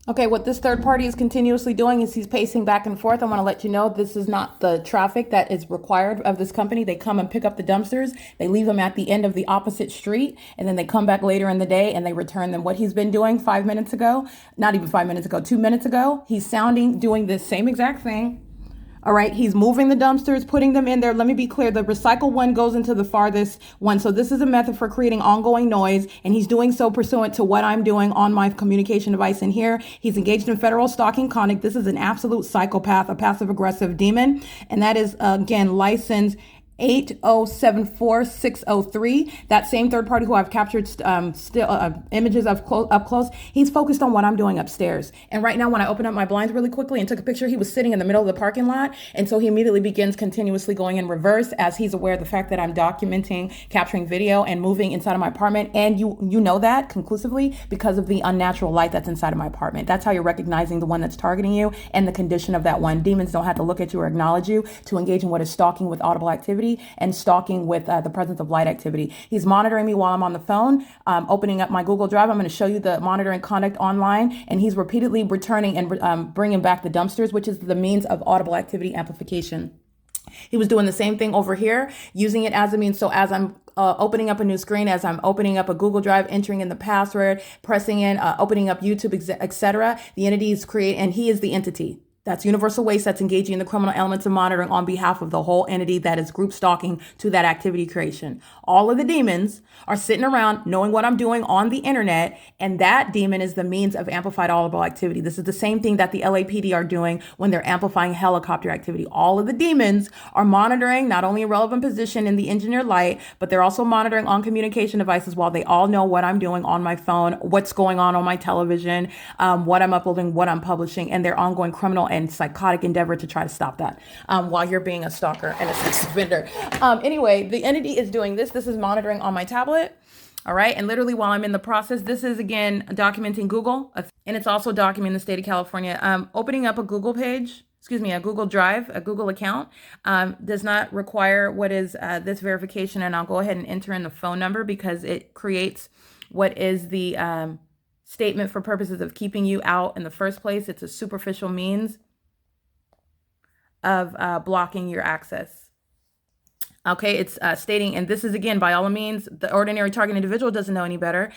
Okay, what this third party is continuously doing is he's pacing back and forth. I want to let you know this is not the traffic that is required of this company. They come and pick up the dumpsters, they leave them at the end of the opposite street, and then they come back later in the day and they return them. What he's been doing 5 minutes ago, not even 5 minutes ago, 2 minutes ago, he's doing this same exact thing. All right, he's moving the dumpsters, putting them in there. Let me be clear, the recycle one goes into the farthest one. So this is a method for creating ongoing noise, and he's doing so pursuant to what I'm doing on my communication device in here. He's engaged in federal stalking conduct. This is an absolute psychopath, a passive aggressive demon, and that is, again, license 8074603. That same third party who I've captured images of up close, he's focused on what I'm doing upstairs. And right now, when I opened up my blinds really quickly and took a picture, he was sitting in the middle of the parking lot. And so he immediately begins continuously going in reverse as he's aware of the fact that I'm documenting, capturing video, and moving inside of my apartment. And you know that conclusively because of the unnatural light that's inside of my apartment. That's how you're recognizing the one that's targeting you and the condition of that one. Demons don't have to look at you or acknowledge you to engage in what is stalking with audible activity and stalking with the presence of light activity. He's monitoring me while I'm on the phone, opening up my Google Drive. I'm going to show you the monitoring conduct online, and he's repeatedly returning and bringing back the dumpsters, which is the means of audible activity amplification. He was doing the same thing over here, using it as a means. So as I'm opening up a new screen, as I'm opening up a Google Drive, entering in the password, pressing in, opening up YouTube, etc., the entity is created, and he is the entity. That's Universal Waste that's engaging in the criminal elements of monitoring on behalf of the whole entity that is group stalking to that activity creation. All of the demons are sitting around knowing what I'm doing on the internet, and that demon is the means of amplified audible activity. This is the same thing that the LAPD are doing when they're amplifying helicopter activity. All of the demons are monitoring not only a relevant position in the engineered light, but they're also monitoring on communication devices while they all know what I'm doing on my phone, what's going on my television, what I'm uploading, what I'm publishing, and their ongoing criminal and psychotic endeavor to try to stop that while you're being a stalker and a sex offender. Anyway, the entity is doing this. This is monitoring on my tablet. All right. And literally while I'm in the process, this is again documenting Google, and it's also documenting the state of California. Opening up a Google page, a Google Drive, a Google account, does not require what is this verification. And I'll go ahead and enter in the phone number because it creates what is the statement for purposes of keeping you out in the first place. It's a superficial means of blocking your access. Okay, it's stating, and this is again, by all means, the ordinary target individual doesn't know any better.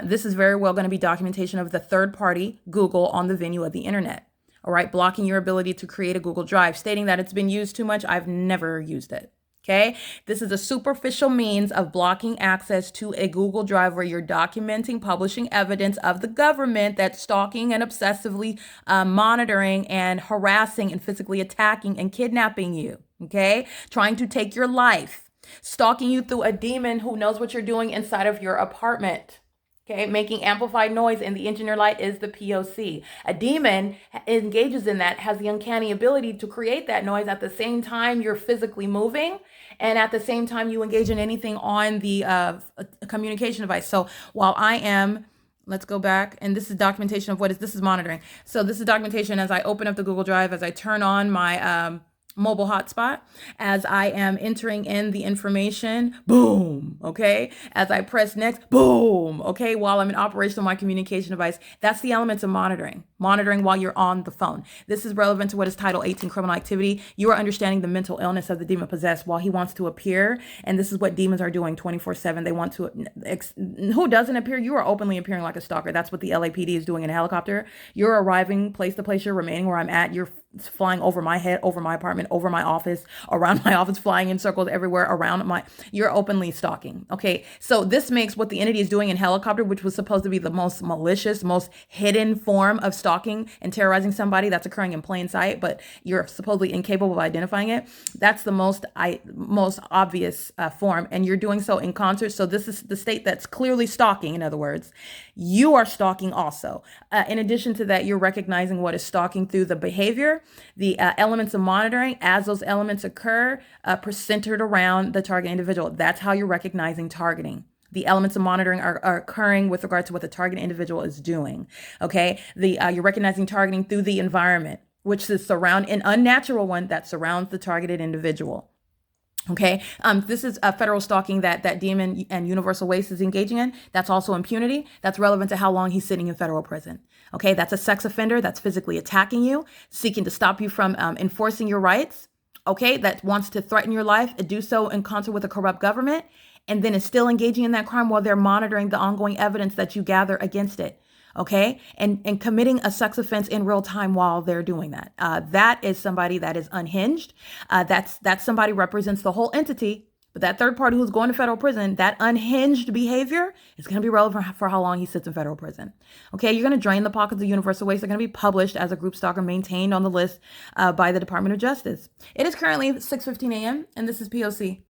This is very well going to be documentation of the third party, Google, on the venue of the internet. All right, blocking your ability to create a Google Drive, stating that it's been used too much. I've never used it. Okay, this is a superficial means of blocking access to a Google Drive where you're documenting, publishing evidence of the government that's stalking and obsessively monitoring and harassing and physically attacking and kidnapping you. Okay, trying to take your life, stalking you through a demon who knows what you're doing inside of your apartment. Okay, making amplified noise, and the engineer light is the P.O.C. A demon engages in that, has the uncanny ability to create that noise at the same time you're physically moving, and at the same time you engage in anything on the communication device. So while I am, let's go back, and this is documentation of this is monitoring. So this is documentation as I open up the Google Drive, as I turn on my mobile hotspot, as I am entering in the information, boom, okay? As I press next, boom, okay? While I'm in operation on my communication device, that's the elements of monitoring while you're on the phone. This is relevant to what is Title 18 criminal activity. You are understanding the mental illness of the demon possessed while he wants to appear, and this is what demons are doing 24/7. They want to, who doesn't appear? You are openly appearing like a stalker. That's what the LAPD is doing in a helicopter. You're arriving place to place, you're remaining where I'm at, you're flying over my head, over my apartment, over my office, around my office, flying in circles everywhere around you're openly stalking. Okay, so this makes what the entity is doing in helicopter, which was supposed to be the most malicious, most hidden form of stalking and terrorizing somebody that's occurring in plain sight, but you're supposedly incapable of identifying it. That's the most obvious form, and you're doing so in concert. So this is the state that's clearly stalking. In other words, you are stalking also. In addition to that, you're recognizing what is stalking through the behavior, the elements of monitoring as those elements occur, centered around the target individual. That's how you're recognizing targeting. The elements of monitoring are occurring with regard to what the target individual is doing. Okay, you're recognizing targeting through the environment, which is an unnatural one that surrounds the targeted individual. Okay, this is federal stalking that DM and Universal Waste is engaging in. That's also impunity. That's relevant to how long he's sitting in federal prison. Okay, that's a sex offender that's physically attacking you, seeking to stop you from enforcing your rights. Okay, that wants to threaten your life and do so in concert with a corrupt government, and then is still engaging in that crime while they're monitoring the ongoing evidence that you gather against it. Okay, and committing a sex offense in real time while they're doing that. That is somebody that is unhinged. That's somebody represents the whole entity. But that third party who's going to federal prison, that unhinged behavior is going to be relevant for how long he sits in federal prison. Okay, you're going to drain the pockets of Universal Waste. They're going to be published as a group stalker maintained on the list by the Department of Justice. It is currently 6:15 a.m. and this is P.O.C.